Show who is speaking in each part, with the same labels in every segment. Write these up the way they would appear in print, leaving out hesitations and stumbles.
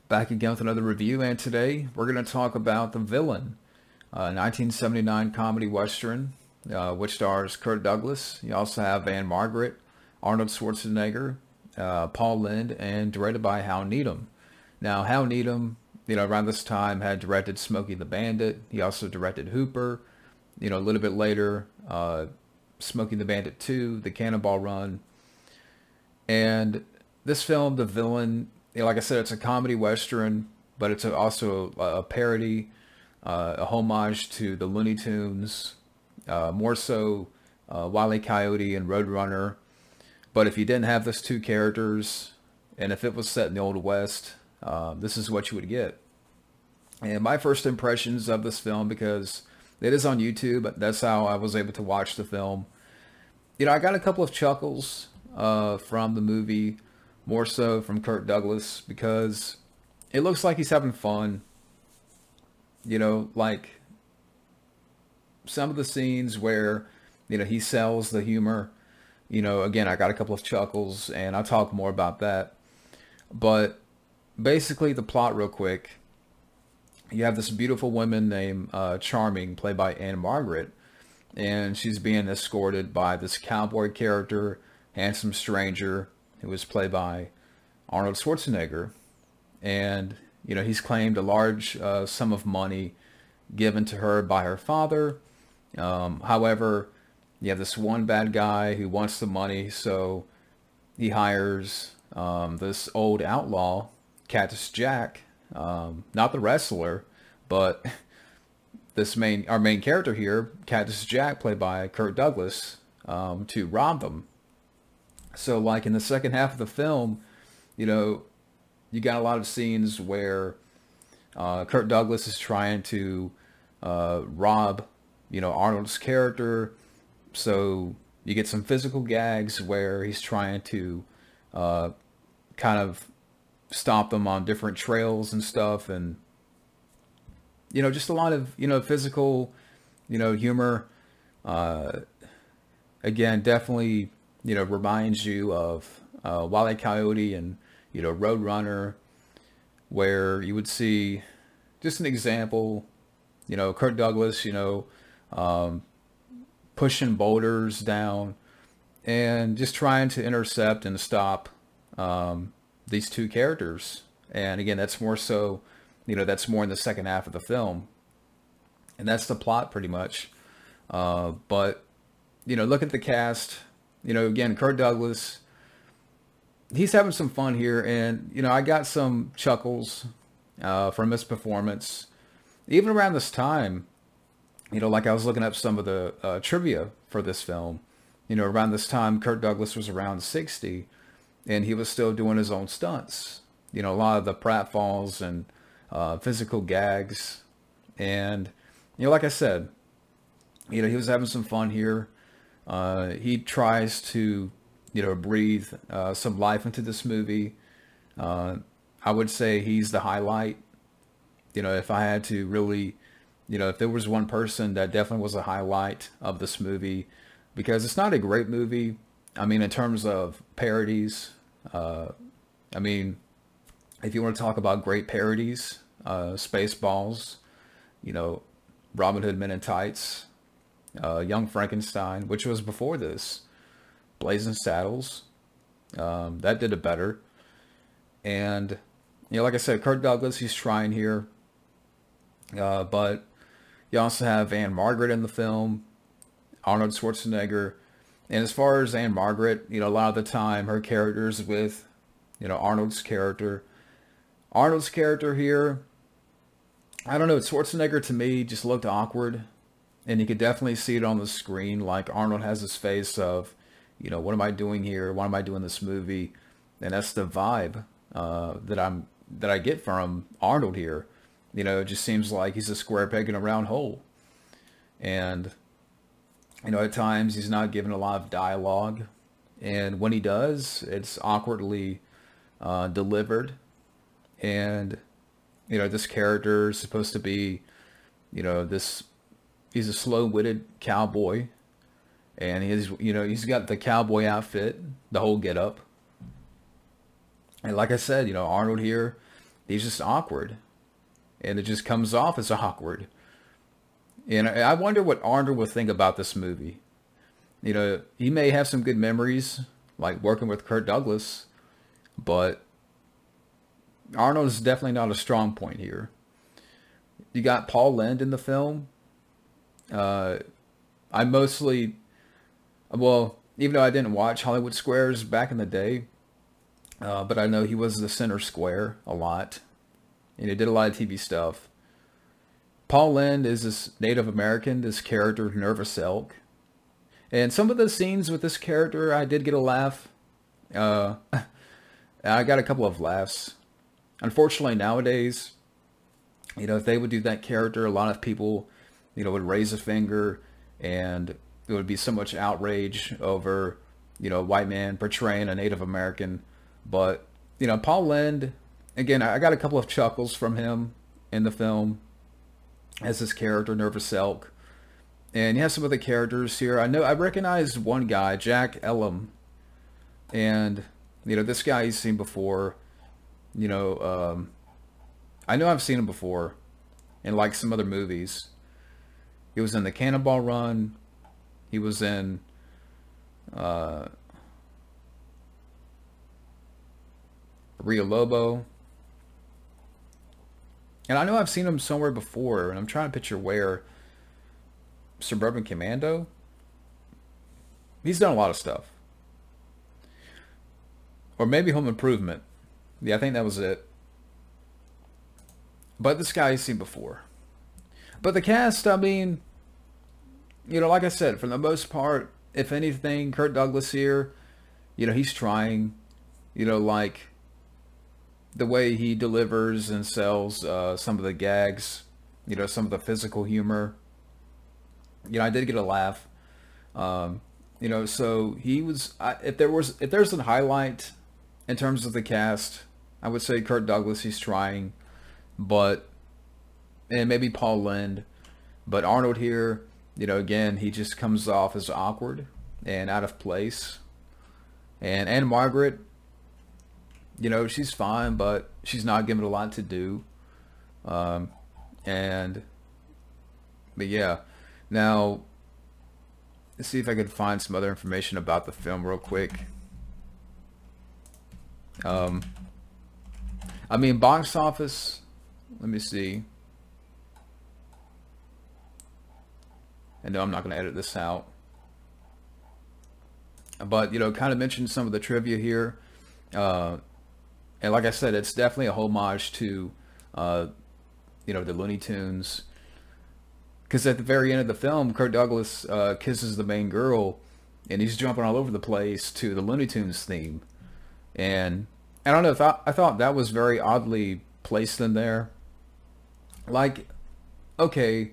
Speaker 1: Back again with another review, and today we're going to talk about The Villain, 1979 comedy western, which stars Kirk Douglas. You also have Ann-Margret, Arnold Schwarzenegger, Paul Lynde, and directed by Hal Needham. Now, Hal Needham, around this time had directed Smokey the Bandit. He also directed Hooper. A little bit later, Smokey the Bandit 2, The Cannonball Run. And this film, The Villain, like I said, it's a comedy western, but it's also a parody, a homage to the Looney Tunes, more so Wile E. Coyote and Roadrunner. But if you didn't have those two characters, and if it was set in the Old West, this is what you would get. And my first impressions of this film, because it is on YouTube, that's how I was able to watch the film. I got a couple of chuckles from the movie, more so from Kirk Douglas, because it looks like he's having fun. Like some of the scenes where, he sells the humor. Again, I got a couple of chuckles, and I'll talk more about that. But basically, the plot real quick. You have this beautiful woman named Charming, played by Ann-Margret, and she's being escorted by this cowboy character, handsome stranger, who was played by Arnold Schwarzenegger. And, he's claimed a large sum of money given to her by her father. However, you have this one bad guy who wants the money, so he hires this old outlaw, Cactus Jack, not the wrestler, but our main character here, Cactus Jack, played by Kirk Douglas, to rob them. So, like, in the second half of the film, you got a lot of scenes where Kirk Douglas is trying to rob, Arnold's character. So you get some physical gags where he's trying to kind of stop them on different trails and stuff. And, just a lot of, physical, humor. Again, definitely, reminds you of Wile E. Coyote and, Roadrunner, where you would see just an example, Kirk Douglas, pushing boulders down and just trying to intercept and stop these two characters. And again, that's more so, that's more in the second half of the film. And that's the plot pretty much. But, look at the cast. Again, Kirk Douglas, he's having some fun here. And, I got some chuckles from his performance. Even around this time, like I was looking up some of the trivia for this film. Around this time, Kirk Douglas was around 60, and he was still doing his own stunts. A lot of the pratfalls and physical gags. And, like I said, he was having some fun here. He tries to, breathe some life into this movie. I would say he's the highlight. If I had to really, if there was one person that definitely was a highlight of this movie, because it's not a great movie. I mean, in terms of parodies, I mean, if you want to talk about great parodies, Spaceballs, Robin Hood Men in Tights, Young Frankenstein, which was before this, Blazing Saddles, that did it better. And, like I said, Kirk Douglas, he's trying here. But you also have Ann-Margret in the film, Arnold Schwarzenegger. And as far as Ann-Margret, a lot of the time her character's with, Arnold's character. Arnold's character here, I don't know, Schwarzenegger to me just looked awkward. And you could definitely see it on the screen. Like Arnold has this face of, what am I doing here? Why am I doing this movie? And that's the vibe that I get from Arnold here. It just seems like he's a square peg in a round hole. And, at times he's not given a lot of dialogue. And when he does, it's awkwardly delivered. And, this character is supposed to be, he's a slow-witted cowboy. And he's got the cowboy outfit, the whole get-up. And like I said, Arnold here, he's just awkward. And it just comes off as awkward. And I wonder what Arnold would think about this movie. You know, he may have some good memories, like working with Kirk Douglas, but Arnold is definitely not a strong point here. You got Paul Lynde in the film. I mostly, well, even though I didn't watch Hollywood Squares back in the day, but I know he was the center square a lot. And he did a lot of TV stuff. Paul Lynde is this Native American, this character, Nervous Elk. And some of the scenes with this character, I did get a laugh. I got a couple of laughs. Unfortunately, nowadays, you know, if they would do that character, a lot of people, you know, would raise a finger, and there would be so much outrage over, you know, a white man portraying a Native American. But, you know, Paul Lynde, again, I got a couple of chuckles from him in the film as this character, Nervous Elk. And you have some other characters here. I recognized one guy, Jack Elam. And, you know, this guy you've seen before. You know, I know I've seen him before in like some other movies. He was in the Cannonball Run. He was in Rio Lobo. And I know I've seen him somewhere before, and I'm trying to picture where. Suburban Commando. He's done a lot of stuff. Or maybe Home Improvement. Yeah, I think that was it. But this guy you've seen before. But the cast, I mean, you know, like I said, for the most part, if anything, Kirk Douglas here, you know, he's trying, you know, like the way he delivers and sells some of the gags, you know, some of the physical humor. You know, I did get a laugh. You know, so he was. If there's a highlight in terms of the cast, I would say Kirk Douglas. He's trying, and maybe Paul Lynde, but Arnold here. You know, again, he just comes off as awkward and out of place. And Ann-Margret, you know, she's fine, but she's not given a lot to do. But yeah. Now, let's see if I could find some other information about the film real quick. I mean, box office, let me see. I know I'm not going to edit this out. But, you know, kind of mentioned some of the trivia here. And like I said, it's definitely a homage to, you know, the Looney Tunes. Because at the very end of the film, Kirk Douglas kisses the main girl, and he's jumping all over the place to the Looney Tunes theme. And I don't know, I thought that was very oddly placed in there. Like, okay,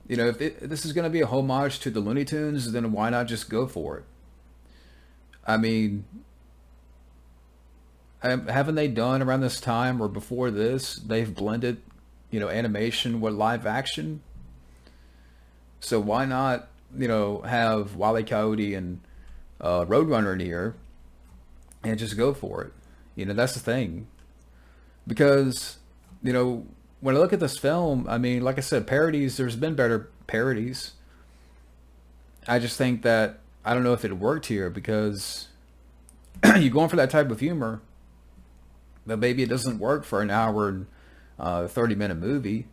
Speaker 1: you know, if this is going to be a homage to the Looney Tunes, then why not just go for it? I mean, haven't they done around this time or before this, they've blended, you know, animation with live action? So why not, you know, have Wile E. Coyote and Roadrunner in here and just go for it? You know, that's the thing. Because, you know, when I look at this film, I mean, like I said, parodies, there's been better parodies. I just think that, I don't know if it worked here because you're going for that type of humor, but maybe it doesn't work for an hour and 30-minute movie.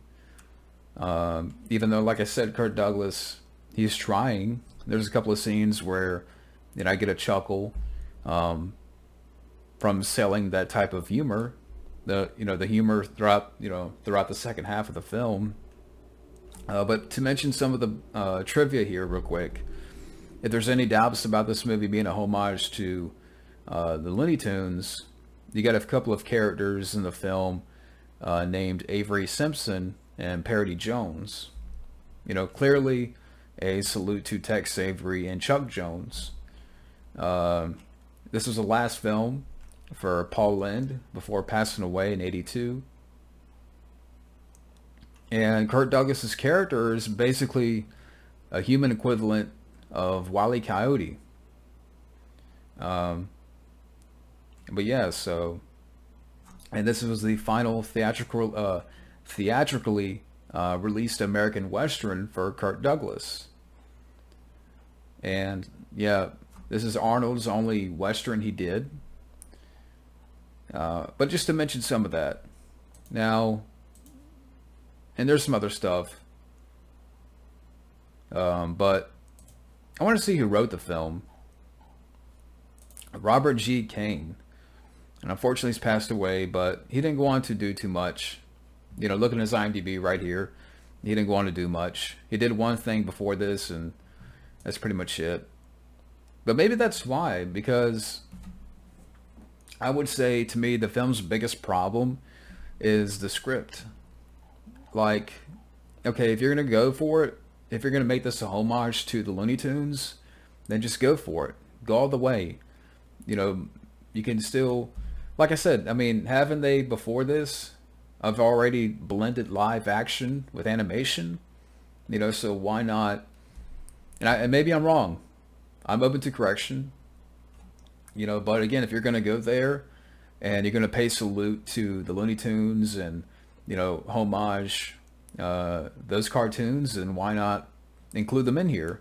Speaker 1: Even though, like I said, Kirk Douglas, he's trying. There's a couple of scenes where, you know, I get a chuckle from selling that type of humor. The humor throughout the second half of the film. But to mention some of the trivia here real quick, if there's any doubts about this movie being a homage to the Looney Tunes, you got a couple of characters in the film named Avery Simpson and Parody Jones. You know, clearly a salute to Tex Avery and Chuck Jones. This was the last film for Paul Lynde before passing away in '82. And Kirk Douglas's character is basically a human equivalent of Wile E. Coyote. But yeah, so and this was the final theatrically released American Western for Kirk Douglas. And yeah, this is Arnold's only Western he did. But just to mention some of that. Now, and there's some other stuff. But I want to see who wrote the film. Robert G. Kane. And unfortunately he's passed away, but he didn't go on to do too much. You know, looking at his IMDb right here, he didn't go on to do much. He did one thing before this, and that's pretty much it. But maybe that's why, because I would say, to me, the film's biggest problem is the script. Like, okay, if you're going to go for it, if you're going to make this a homage to the Looney Tunes, then just go for it. Go all the way. You know, you can still, like I said, I mean, haven't they before this, I've already blended live action with animation? You know, so why not? And maybe I'm wrong. I'm open to correction. You know, but again, if you're going to go there and you're going to pay salute to the Looney Tunes and, you know, homage those cartoons, then why not include them in here?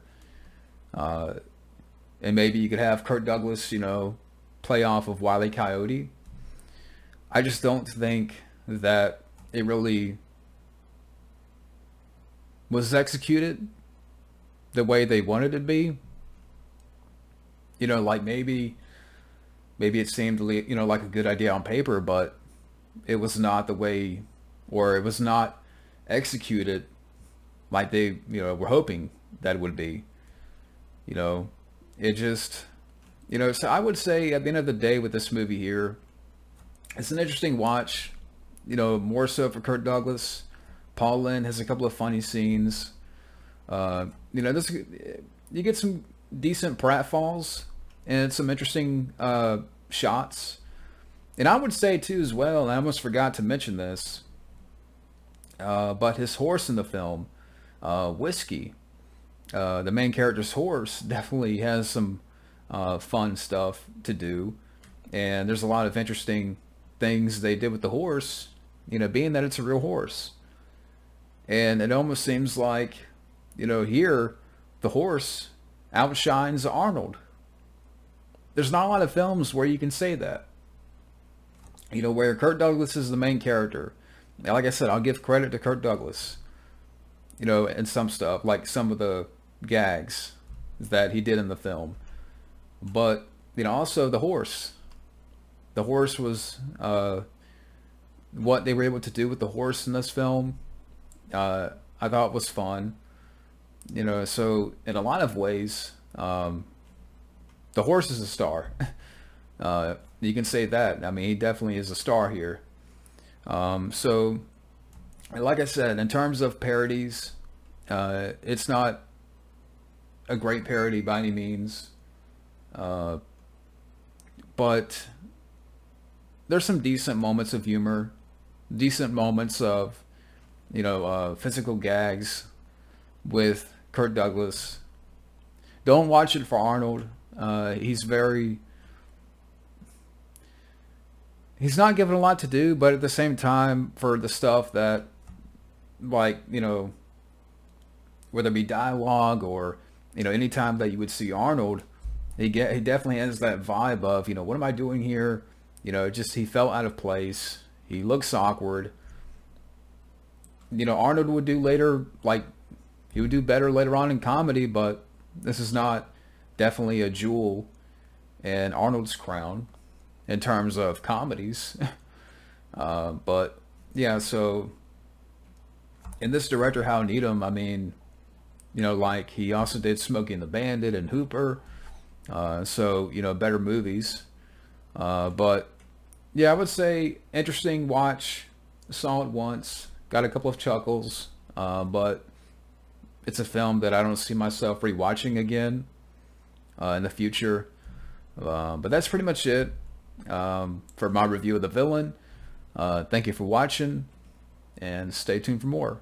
Speaker 1: And maybe you could have Kirk Douglas, you know, play off of Wile E. Coyote. I just don't think that it really was executed the way they wanted it to be. You know, like maybe it seemed, you know, like a good idea on paper, but it was not the way, or it was not executed like they, you know, were hoping that it would be. You know, it just, you know, so I would say at the end of the day with this movie here, it's an interesting watch, you know, more so for Kirk Douglas. Paul Lynde has a couple of funny scenes. You know, this, you get some decent pratfalls and some interesting shots. And I would say too as well, and I almost forgot to mention this, but his horse in the film, Whiskey, the main character's horse, definitely has some fun stuff to do. And there's a lot of interesting things they did with the horse, you know, being that it's a real horse. And it almost seems like, you know, here the horse outshines Arnold. There's not a lot of films where you can say that. You know, where Kirk Douglas is the main character. Now, like I said, I'll give credit to Kirk Douglas. You know, and some stuff, like some of the gags that he did in the film. But, you know, also the horse. The horse was, what they were able to do with the horse in this film, I thought was fun. You know, so in a lot of ways, the horse is a star. You can say that. I mean, he definitely is a star here. So, like I said, in terms of parodies, it's not a great parody by any means. But there's some decent moments of humor, decent moments of, you know, physical gags with Kirk Douglas. Don't watch it for Arnold. He's not given a lot to do, but at the same time, for the stuff that, like, you know, whether it be dialogue or, you know, anytime that you would see Arnold, he definitely has that vibe of, you know, what am I doing here? You know, just, he felt out of place. He looks awkward. You know, Arnold would do later, like, he would do better later on in comedy, but this is not definitely a jewel in Arnold's crown in terms of comedies. But yeah, so in this director, Hal Needham, I mean, you know, like, he also did Smokey and the Bandit and Hooper. So, you know, better movies. But yeah, I would say interesting watch. Saw it once, got a couple of chuckles, but it's a film that I don't see myself rewatching again in the future. But that's pretty much it for my review of The Villain. Thank you for watching, and stay tuned for more.